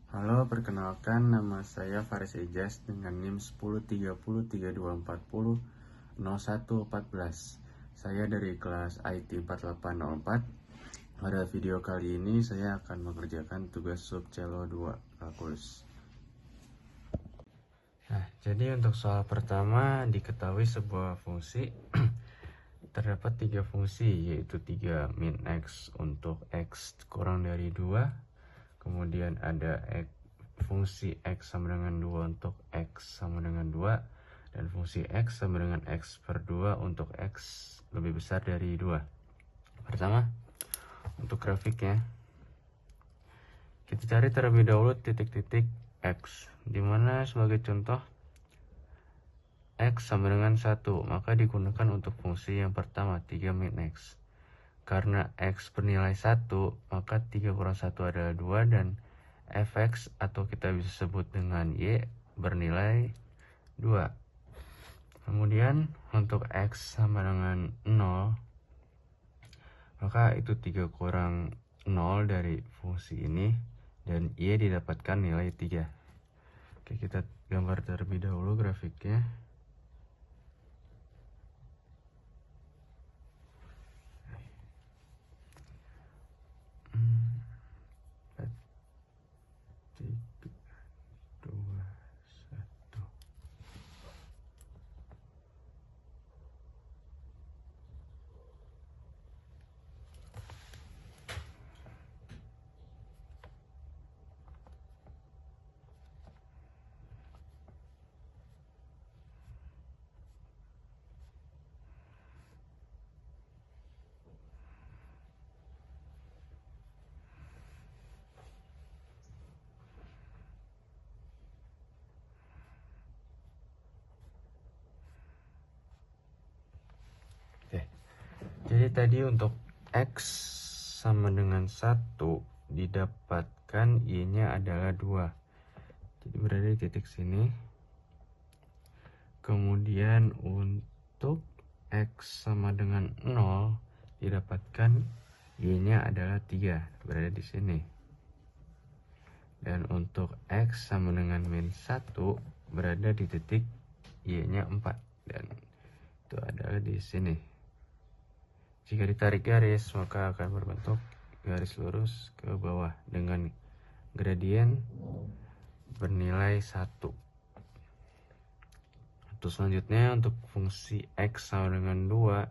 Halo, perkenalkan nama saya Faris Ijaz dengan NIM 103032400114. Saya dari kelas IT 4804. Pada video kali ini saya akan mengerjakan tugas subcelo 2 kalkulus. Nah, jadi untuk soal pertama diketahui sebuah fungsi terdapat 3 fungsi, yaitu 3 min x untuk x kurang dari 2. Kemudian ada fungsi x sama dengan 2 untuk x sama dengan 2, dan fungsi x sama dengan x per 2 untuk x lebih besar dari 2. Pertama, untuk grafiknya, kita cari terlebih dahulu titik-titik x, dimana sebagai contoh x sama dengan 1, maka digunakan untuk fungsi yang pertama, 3 min x. Karena x bernilai 1, maka 3 kurang 1 adalah 2, dan fx atau kita bisa sebut dengan y bernilai 2. Kemudian untuk x sama dengan 0, maka itu 3 kurang 0 dari fungsi ini, dan y didapatkan nilai 3. Oke, kita gambar terlebih dahulu grafiknya. Jadi tadi untuk x sama dengan 1 didapatkan y-nya adalah 2. Jadi berada di titik sini. Kemudian untuk x sama dengan 0 didapatkan y-nya adalah 3, berada di sini. Dan untuk x sama dengan min 1 berada di titik y-nya 4, dan itu adalah di sini. Jika ditarik garis, maka akan berbentuk garis lurus ke bawah dengan gradien bernilai 1. Untuk selanjutnya, untuk fungsi x sama dengan 2,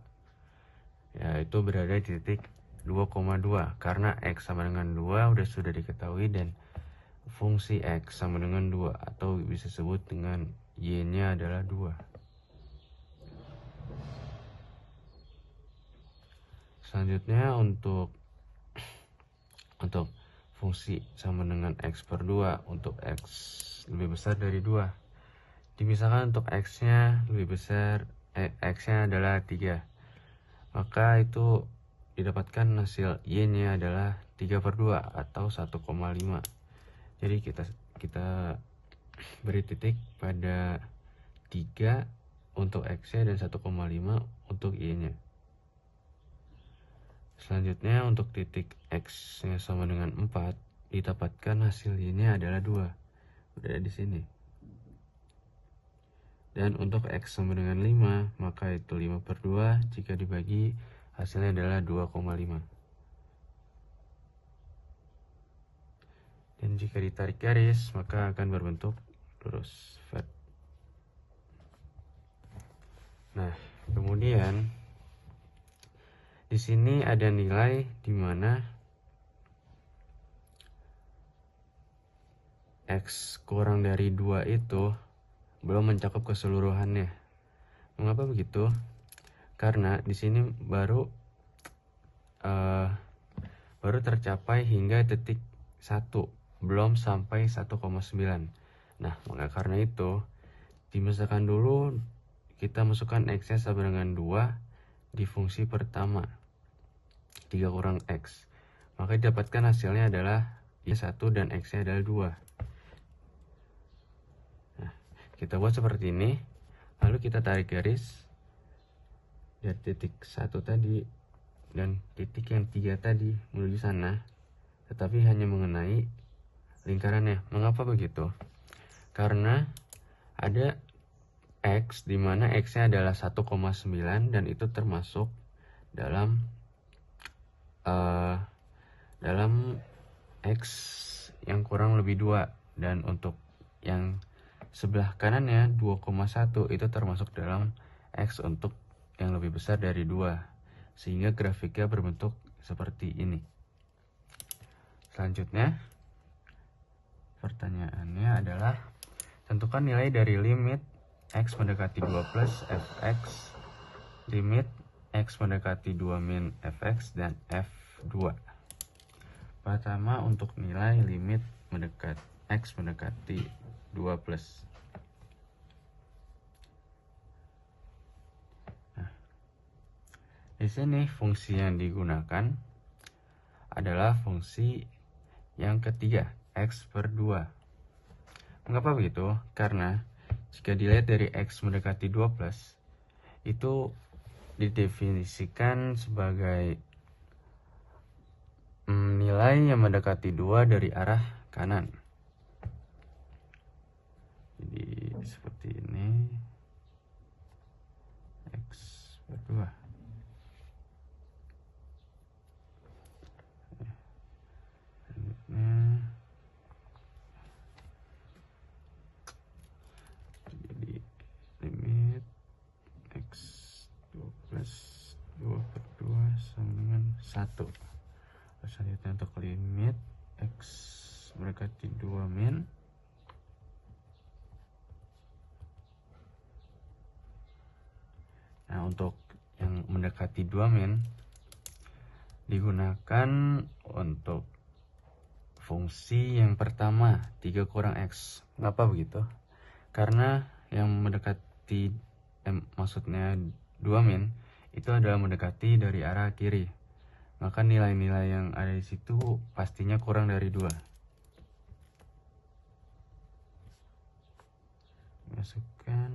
yaitu berada di titik 2,2. Karena x sama dengan 2 sudah diketahui, dan fungsi x sama dengan 2 atau bisa disebut dengan y-nya adalah 2. Selanjutnya untuk fungsi sama dengan x per 2 untuk x lebih besar dari 2. Misalkan untuk x-nya lebih besar, x-nya adalah 3. Maka itu didapatkan hasil y-nya adalah 3 per 2 atau 1,5. Jadi kita beri titik pada 3 untuk x-nya dan 1,5 untuk y-nya. Selanjutnya untuk titik x-nya sama dengan 4, didapatkan hasil y-nya adalah 2, berada di sini. Dan untuk x sama dengan 5, maka itu 5 per 2, jika dibagi hasilnya adalah 2,5. Dan jika ditarik garis, maka akan berbentuk lurus flat. Nah, kemudian di sini ada nilai di mana x kurang dari 2 itu belum mencakup keseluruhannya. Mengapa begitu? Karena di sini baru tercapai hingga titik 1, belum sampai 1,9. Nah, maka karena itu dimasukkan dulu, kita masukkan x-nya sama dengan 2 di fungsi pertama, 3 kurang x. Maka didapatkan hasilnya adalah y1 dan x-nya adalah 2. Nah, kita buat seperti ini. Lalu kita tarik garis dari titik 1 tadi dan titik yang 3 tadi menuju sana, tetapi hanya mengenai lingkarannya. Mengapa begitu? Karena ada X, di mana X-nya adalah 1,9 dan itu termasuk dalam X yang kurang lebih 2, dan untuk yang sebelah kanannya 2,1 itu termasuk dalam X untuk yang lebih besar dari 2, sehingga grafiknya berbentuk seperti ini. Selanjutnya pertanyaannya adalah tentukan nilai dari limit X mendekati 2 plus fx, limit X mendekati 2 min fx, dan f2. Pertama, untuk nilai limit X mendekati 2 plus. Nah, di sini fungsi yang digunakan adalah fungsi yang ketiga, X per 2. Mengapa begitu? Karena jika dilihat dari X mendekati 2 plus, itu didefinisikan sebagai nilai yang mendekati 2 dari arah kanan. Jadi seperti ini, X per 2. Jadi limit X 2 plus 2 per 2 sama dengan 1. Selanjutnya untuk limit X mendekati 2 min, nah untuk yang mendekati 2 min digunakan untuk fungsi yang pertama, 3 kurang X. Mengapa begitu? Karena yang mendekati maksudnya 2 min itu adalah mendekati dari arah kiri, maka nilai-nilai yang ada di situ pastinya kurang dari 2. Masukkan,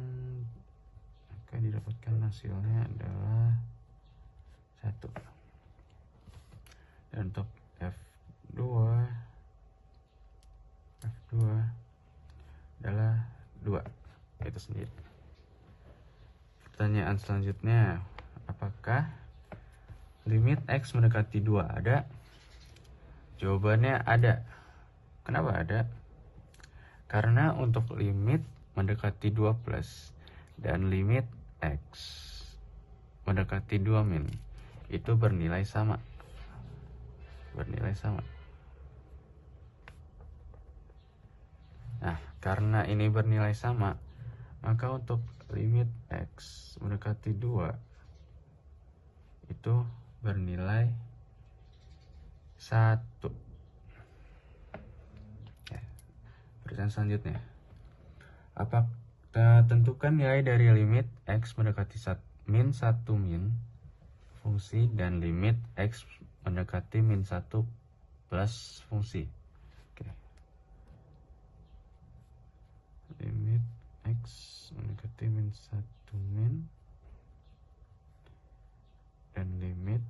maka didapatkan hasilnya adalah 1. Dan untuk F2 adalah 2 itu sendiri. Pertanyaan selanjutnya, apakah limit X mendekati 2 ada? Jawabannya ada. Kenapa ada? Karena untuk limit mendekati 2 plus dan limit X mendekati 2 min itu bernilai sama. Nah, karena ini bernilai sama, maka untuk limit X mendekati 2 itu bernilai 1. Pertanyaan selanjutnya, tentukan nilai dari limit X mendekati min 1 min fungsi dan limit X mendekati min 1 plus fungsi. Limit X mendekati min 1 min dan limit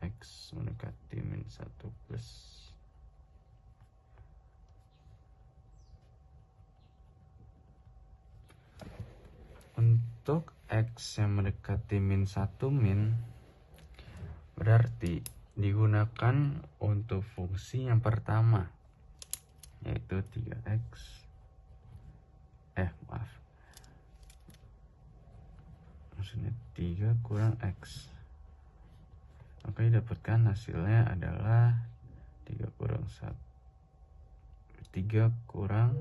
X mendekati min 1 plus. Untuk X yang mendekati min 1 min berarti digunakan untuk fungsi yang pertama, yaitu 3X. Maksudnya 3 kurang X. Maka didapatkan hasilnya adalah 3 kurang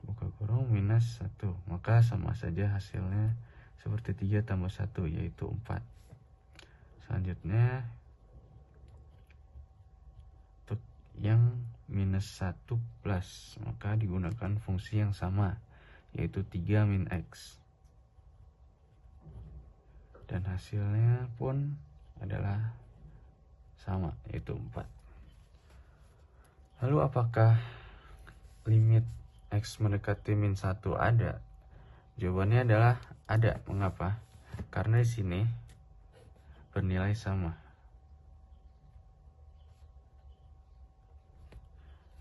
buka kurung minus 1. Maka sama saja hasilnya seperti 3 tambah 1, yaitu 4. Selanjutnya untuk yang minus 1 plus, maka digunakan fungsi yang sama, yaitu 3 min X. Dan hasilnya pun adalah sama, yaitu 4. Lalu apakah limit X mendekati min 1 ada? Jawabannya adalah ada. Mengapa? Karena di sini bernilai sama.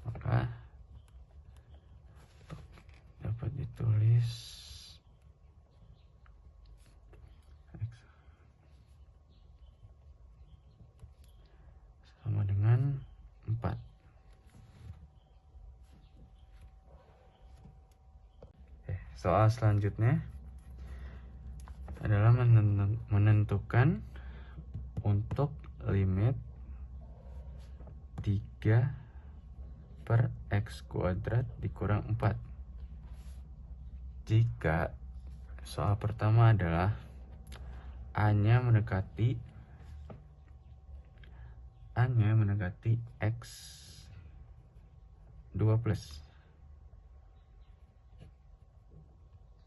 Maka soal selanjutnya adalah menentukan untuk limit 3 per X kuadrat dikurang 4 jika soal pertama adalah A-nya mendekati X 2 plus.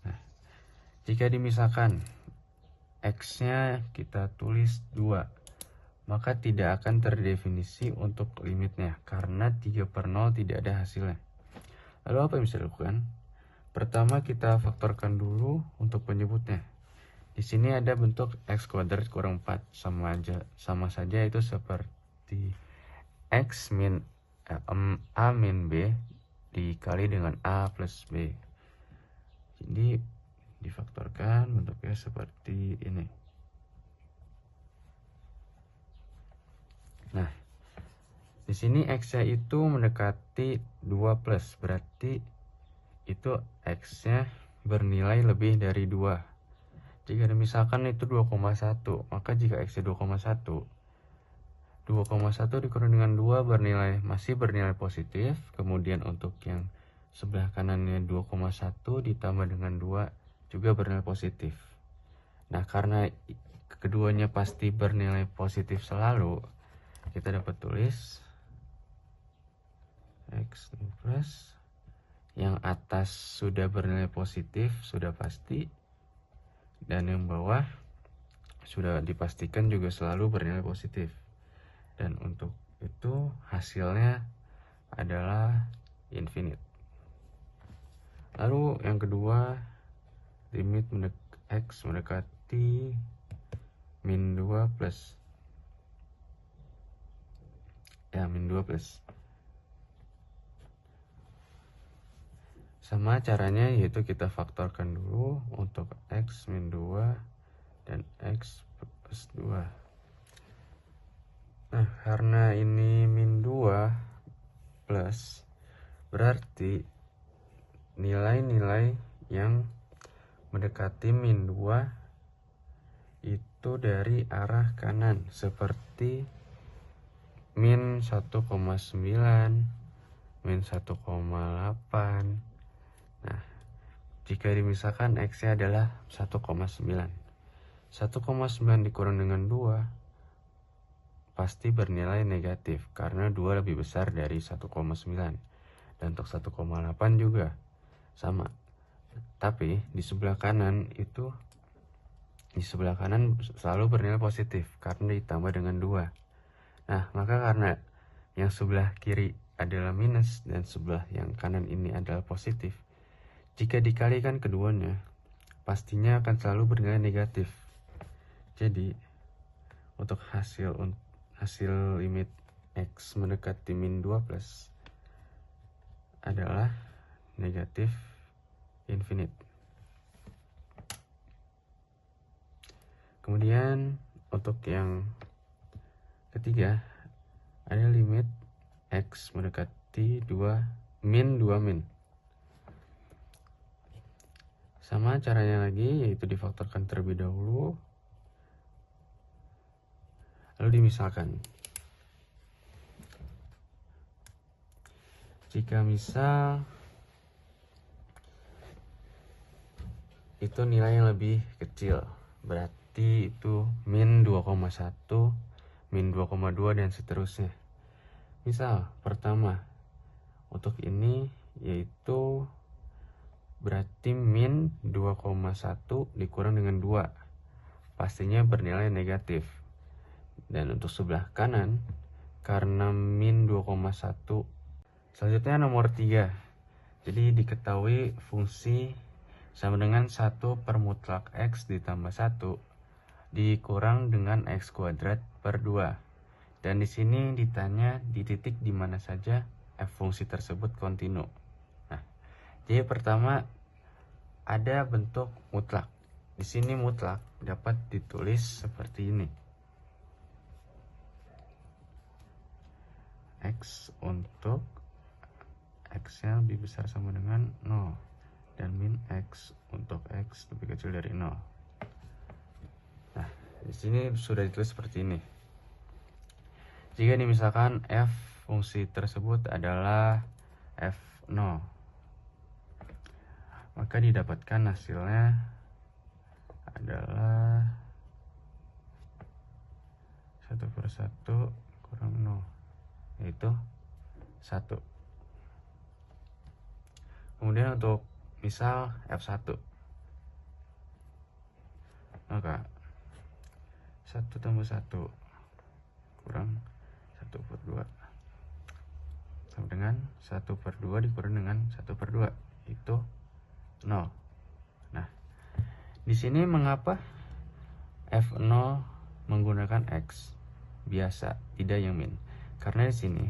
Nah, jika dimisahkan X-nya kita tulis 2, maka tidak akan terdefinisi untuk limitnya karena 3 per 0 tidak ada hasilnya. Lalu apa yang bisa dilakukan? Pertama kita faktorkan dulu untuk penyebutnya. Di sini ada bentuk X kuadrat kurang 4, sama saja itu seperti X min A min B dikali dengan A plus B. Jadi difaktorkan bentuknya seperti ini. Nah, di sini X-nya itu mendekati 2 plus, berarti itu X-nya bernilai lebih dari 2. Jika misalkan itu 2,1, maka jika X-nya 2,1 dikurang dengan 2 masih bernilai positif. Kemudian untuk yang sebelah kanannya 2,1 ditambah dengan 2 juga bernilai positif. Nah, karena keduanya pasti bernilai positif selalu, kita dapat tulis X plus yang atas sudah bernilai positif, sudah pasti, dan yang bawah sudah dipastikan juga selalu bernilai positif. Dan untuk itu hasilnya adalah infinite. Lalu yang kedua, limit X mendekati min 2 plus. Min 2 plus. Sama caranya, yaitu kita faktorkan dulu untuk X min 2 dan X plus 2. Nah, karena ini min 2 plus, berarti nilai-nilai yang mendekati min 2 itu dari arah kanan, seperti min 1,9, min 1,8. Nah, jika dimisahkan X-nya adalah 1,9. 1,9 dikurang dengan 2 pasti bernilai negatif karena 2 lebih besar dari 1,9. Dan untuk 1,8 juga sama. Tapi di sebelah kanan selalu bernilai positif karena ditambah dengan 2. Nah, maka karena yang sebelah kiri adalah minus dan sebelah yang kanan ini adalah positif, jika dikalikan keduanya, pastinya akan selalu bernilai negatif. Jadi, untuk hasil limit X mendekati min 2 plus adalah negatif infinite. Kemudian untuk yang ketiga ada limit X mendekati min 2 min. Sama caranya lagi, yaitu difaktorkan terlebih dahulu lalu dimisalkan. Jika misal itu nilai yang lebih kecil, berarti itu min 2,1, min 2,2 dan seterusnya. Misal pertama untuk ini yaitu berarti min 2,1 dikurang dengan 2 pastinya bernilai negatif. Dan untuk sebelah kanan, karena min 2,1, selanjutnya nomor 3. Jadi diketahui fungsi sama dengan 1 per mutlak X ditambah 1 dikurang dengan X kuadrat per 2. Dan di sini ditanya di titik di mana saja f fungsi tersebut kontinu. Nah, jadi pertama ada bentuk mutlak. Di sini mutlak dapat ditulis seperti ini. X untuk X-nya lebih besar sama dengan 0. dan min X untuk X lebih kecil dari 0. Nah, di sini sudah ditulis seperti ini. Jika misalkan f fungsi tersebut adalah f0, maka didapatkan hasilnya adalah 1/1 kurang 0, yaitu 1. Kemudian untuk misal f1, maka 1 tambah 1 kurang 1/2 sama dengan 1/2 dikurang dengan 1/2, itu 0. Nah, di sini mengapa f0 menggunakan X biasa, tidak yang min? Karena di sini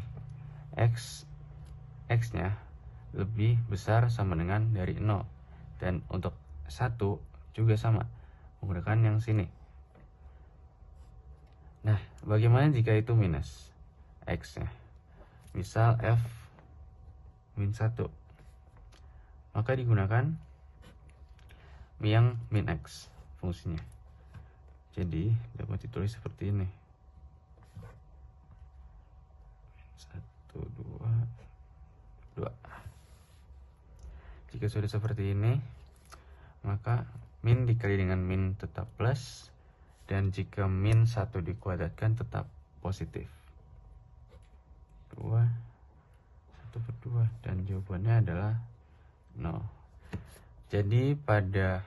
X-nya lebih besar sama dengan dari 0, dan untuk 1 juga sama, menggunakan yang sini. Nah, bagaimana jika itu minus X-nya? Misal F min 1, maka digunakan yang min X fungsinya. Jadi dapat ditulis seperti ini. 1, 2, 2. Jika sudah seperti ini, maka min dikali dengan min tetap plus, dan jika min 1 dikuadratkan tetap positif. 2, 1/2, dan jawabannya adalah 0. Jadi pada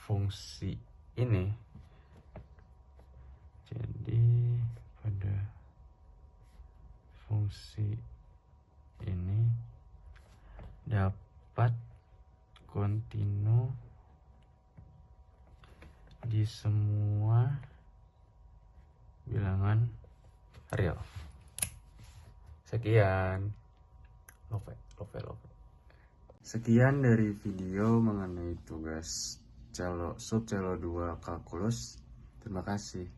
fungsi ini, dapat kontinu di semua bilangan real. Sekian. Sekian dari video mengenai tugas sub celo 2 kalkulus. Terima kasih.